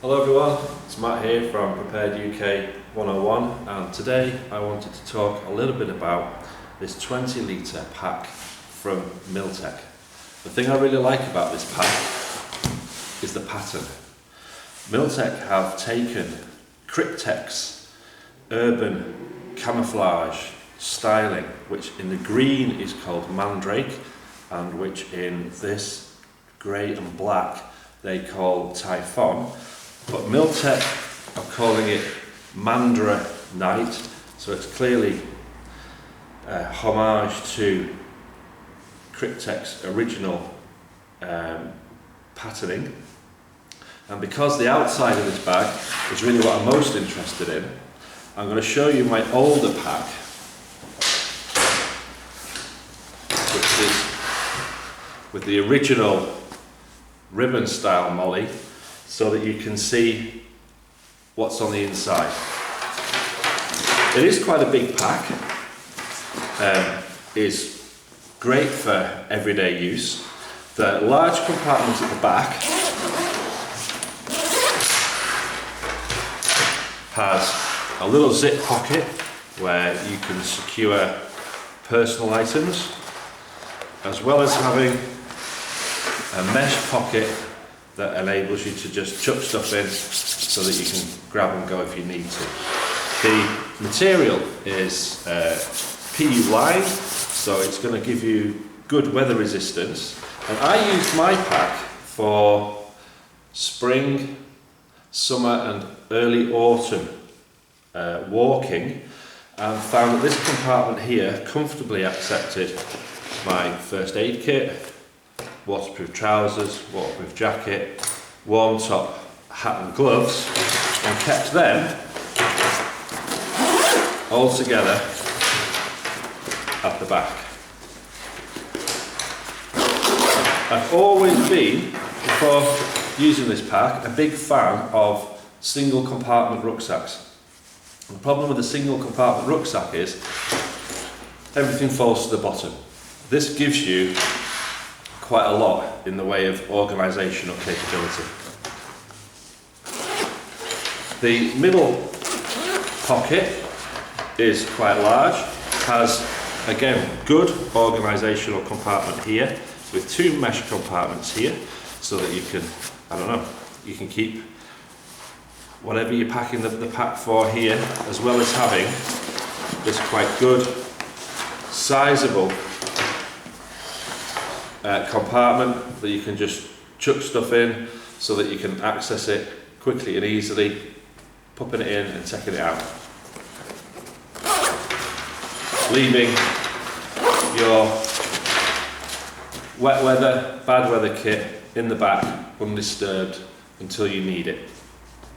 Hello everyone, it's Matt here from Prepared UK 101, and today I wanted to talk a little bit about this 20 litre pack from MIL-TEC. The thing I really like about this pack is the pattern. MIL-TEC have taken Kryptek's urban camouflage styling, which in the green is called Mandrake, and which in this grey and black they call Typhon. But MIL-TEC are calling it Mandra Night, so it's clearly a homage to Kryptek's original patterning. And because the outside of this bag is really what I'm most interested in, I'm going to show you my older pack, which is with the original ribbon style molly, so that you can see what's on the inside. It is quite a big pack, is great for everyday use. The large compartment at the back has a little zip pocket where you can secure personal items, as well as having a mesh pocket that enables you to just chuck stuff in so that you can grab and go if you need to. The material is PU lined, so it's going to give you good weather resistance. And I used my pack for spring, summer and early autumn walking, and found that this compartment here comfortably accepted my first aid kit, waterproof trousers, waterproof jacket, warm top, hat and gloves, and kept them all together at the back. I've always been, before using this pack, a big fan of single compartment rucksacks. And the problem with a single compartment rucksack is everything falls to the bottom. This gives you quite a lot in the way of organisational capability. The middle pocket is quite large, has again good organisational compartment here with two mesh compartments here, so that you can, you can keep whatever you're packing the pack for here, as well as having this quite good sizable compartment that you can just chuck stuff in so that you can access it quickly and easily, popping it in and taking it out, leaving your wet weather, bad weather kit in the back undisturbed until you need it,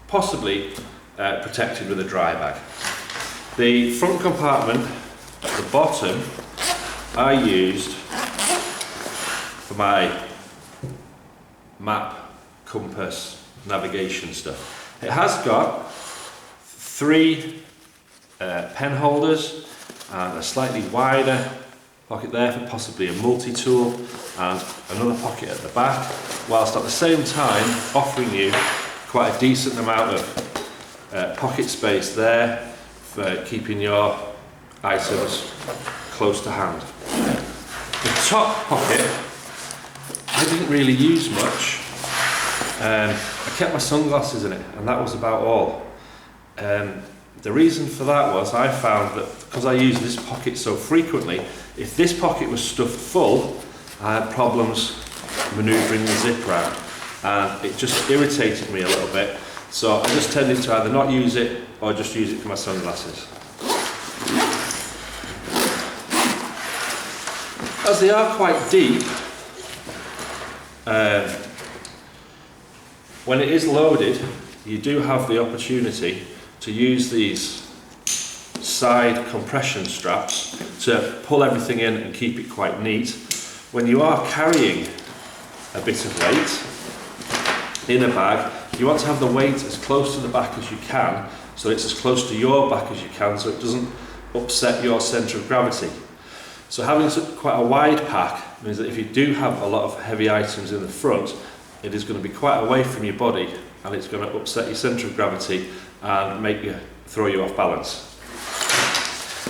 possibly protected with a dry bag. The front compartment at the bottom I used for my map, compass, navigation stuff. It has got three pen holders and a slightly wider pocket there for possibly a multi-tool, and another pocket at the back, whilst at the same time offering you quite a decent amount of pocket space there for keeping your items close to hand. The top pocket I didn't really use much. I kept my sunglasses in it, and that was about all. The reason for that was I found that because I use this pocket so frequently, if this pocket was stuffed full, I had problems manoeuvring the zip round, and it just irritated me a little bit. So I just tended to either not use it or just use it for my sunglasses. As they are quite deep, when it is loaded, you do have the opportunity to use these side compression straps to pull everything in and keep it quite neat. When you are carrying a bit of weight in a bag, you want to have the weight as close to the back as you can, so it's as close to your back as you can, so it doesn't upset your centre of gravity. So having quite a wide pack means that if you do have a lot of heavy items in the front, it is going to be quite away from your body and it's going to upset your centre of gravity and throw you off balance.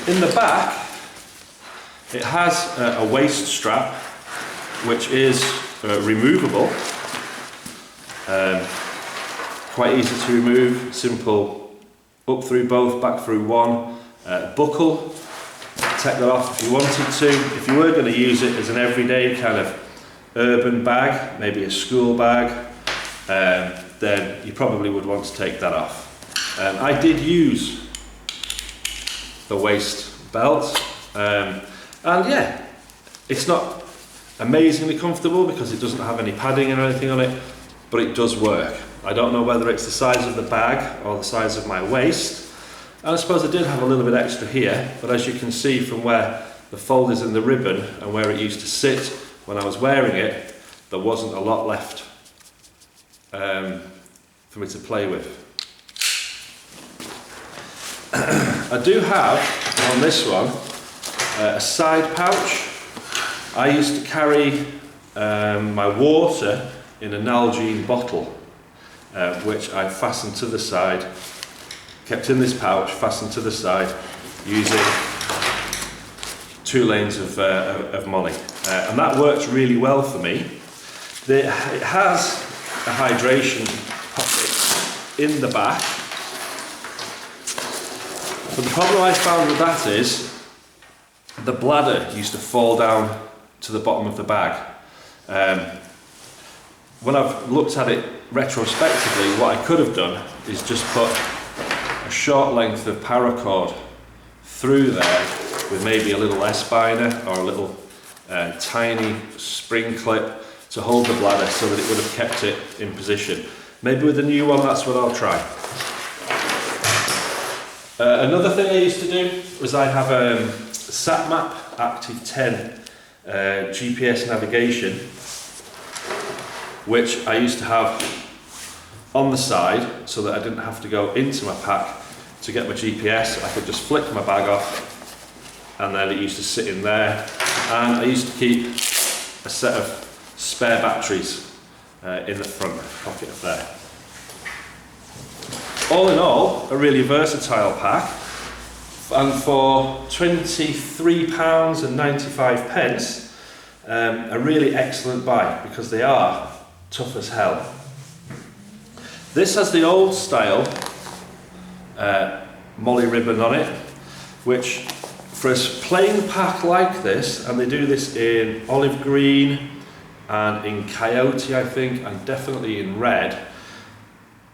In the back, it has a waist strap which is removable, quite easy to remove, simple, up through both, back through one, buckle, take that off if you wanted to. If you were going to use it as an everyday kind of urban bag, maybe a school bag, then you probably would want to take that off. I did use the waist belt, and yeah, it's not amazingly comfortable because it doesn't have any padding or anything on it, but it does work. I don't know whether it's the size of the bag or the size of my waist, and I suppose I did have a little bit extra here, but as you can see from where the fold is in the ribbon and where it used to sit when I was wearing it, there wasn't a lot left for me to play with. I do have on this one a side pouch. I used to carry my water in a Nalgene bottle, which I fastened to the side, kept in this pouch, fastened to the side, using 2 lanes of molly. And that works really well for me. It has a hydration pocket in the back. But the problem I found with that is the bladder used to fall down to the bottom of the bag. When I've looked at it retrospectively, what I could have done is just put a short length of paracord through there with maybe a little S-biner or a little tiny spring clip to hold the bladder so that it would have kept it in position. Maybe with the new one, that's what I'll try. Another thing I used to do was I have a SatMap Active 10 GPS navigation, which I used to have on the side so that I didn't have to go into my pack to get my GPS. I could just flick my bag off and then it used to sit in there, and I used to keep a set of spare batteries in the front pocket of there. All in all, a really versatile pack, and for £23.95, a really excellent buy because they are tough as hell. This has the old style molly ribbon on it, which for a plain pack like this, and they do this in olive green and in coyote I think, and definitely in red,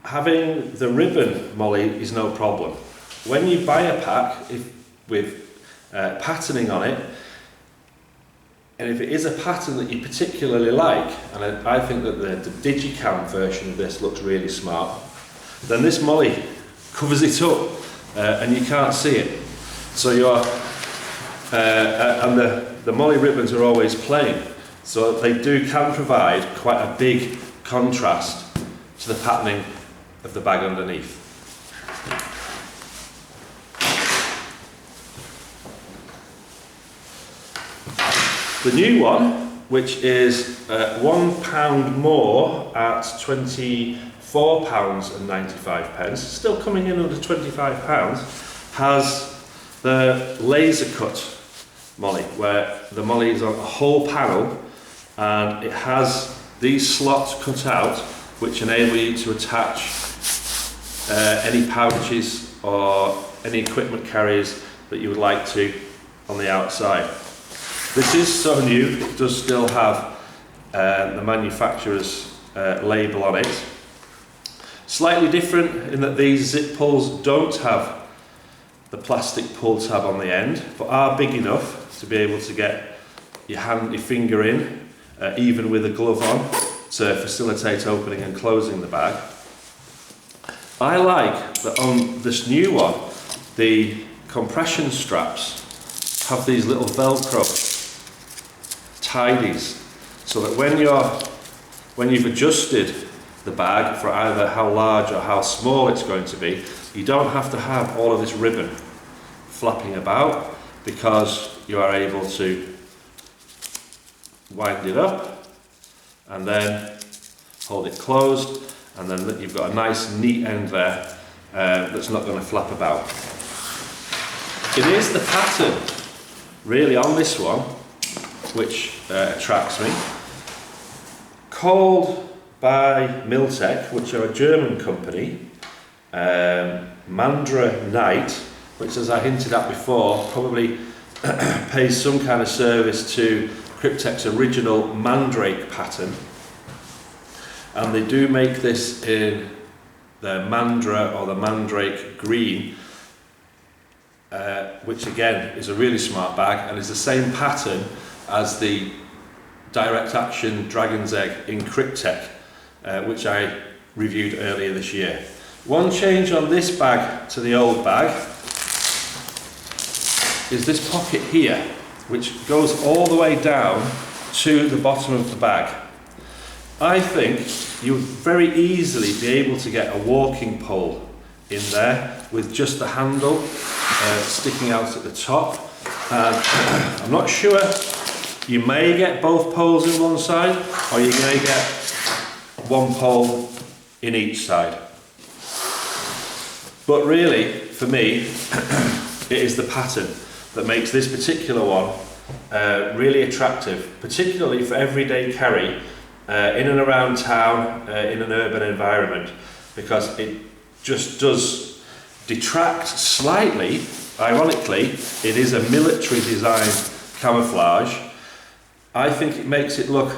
having the ribbon molly is no problem. When you buy a pack with patterning on it, and if it is a pattern that you particularly like, and I think that the Digicam version of this looks really smart, then this molly covers it up and you can't see it. So you're, and the molly ribbons are always plain, so they can provide quite a big contrast to the patterning of the bag underneath. The new one, which is £1 more at £24.95, still coming in under £25, has the laser cut molly, where the molly is on a whole panel and it has these slots cut out which enable you to attach any pouches or any equipment carriers that you would like to on the outside. This is so new, it does still have the manufacturer's label on it. Slightly different in that these zip pulls don't have the plastic pull tab on the end, but are big enough to be able to get your finger in, even with a glove on, to facilitate opening and closing the bag. I like that on this new one, the compression straps have these little Velcro tidies, so that when you've adjusted the bag for either how large or how small it's going to be, you don't have to have all of this ribbon flapping about, because you are able to wind it up and then hold it closed, and then you've got a nice neat end there that's not going to flap about. It is the pattern really on this one which attracts me. Called by MIL-TEC, which are a German company, Mandra Knight, which, as I hinted at before, probably pays some kind of service to Kryptek's original Mandrake pattern. And they do make this in the Mandra or the Mandrake green, which again is a really smart bag and is the same pattern as the direct action Dragon's Egg in Kryptek, which I reviewed earlier this year. One change on this bag to the old bag is this pocket here, which goes all the way down to the bottom of the bag. I think you would very easily be able to get a walking pole in there with just the handle sticking out at the top. I'm not sure, you may get both poles in one side, or you may get one pole in each side. But really, for me, it is the pattern that makes this particular one really attractive, particularly for everyday carry in and around town, in an urban environment, because it just does detract slightly. Ironically, it is a military design camouflage. I think it makes it look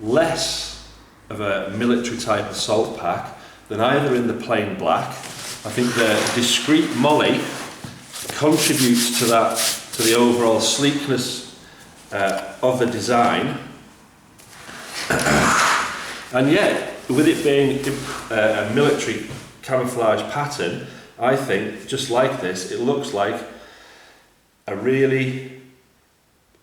less of a military type assault pack than either in the plain black. I think the discreet molly contributes to that, to the overall sleekness of the design. And yet, with it being a military camouflage pattern, I think, just like this, it looks like a really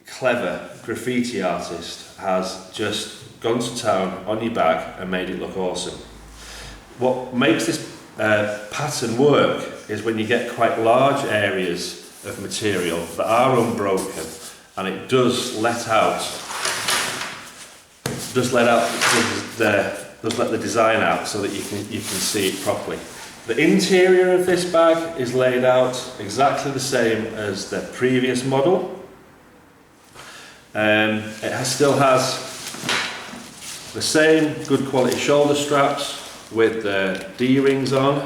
clever graffiti artist has just gone to town on your bag and made it look awesome. What makes this pattern work is when you get quite large areas of material that are unbroken, and it does let the design out so that you can see it properly. The interior of this bag is laid out exactly the same as the previous model. It still has the same good quality shoulder straps with the D-rings on.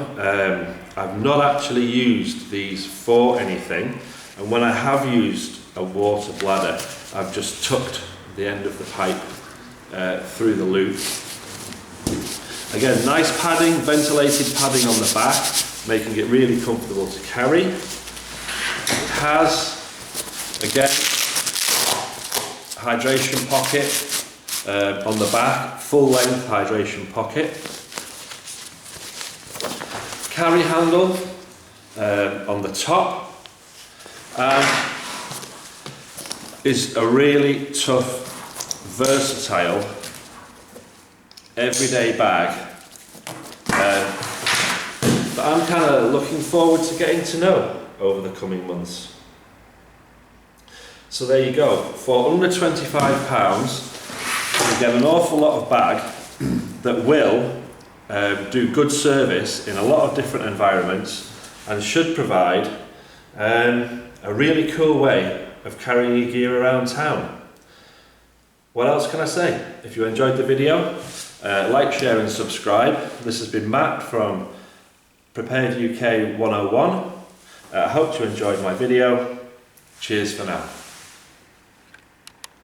I've not actually used these for anything, and when I have used a water bladder, I've just tucked the end of the pipe through the loop. Again, nice padding, ventilated padding on the back, making it really comfortable to carry. It has, again, hydration pocket on the back, full length hydration pocket. Carry handle on the top, and is a really tough, versatile, everyday bag that I'm kind of looking forward to getting to know over the coming months. So there you go, for under £25 you get an awful lot of bag that will do good service in a lot of different environments and should provide a really cool way of carrying your gear around town. What else can I say? If you enjoyed the video, like, share and subscribe. This has been Matt from Prepared UK 101. I hope you enjoyed my video. Cheers for now.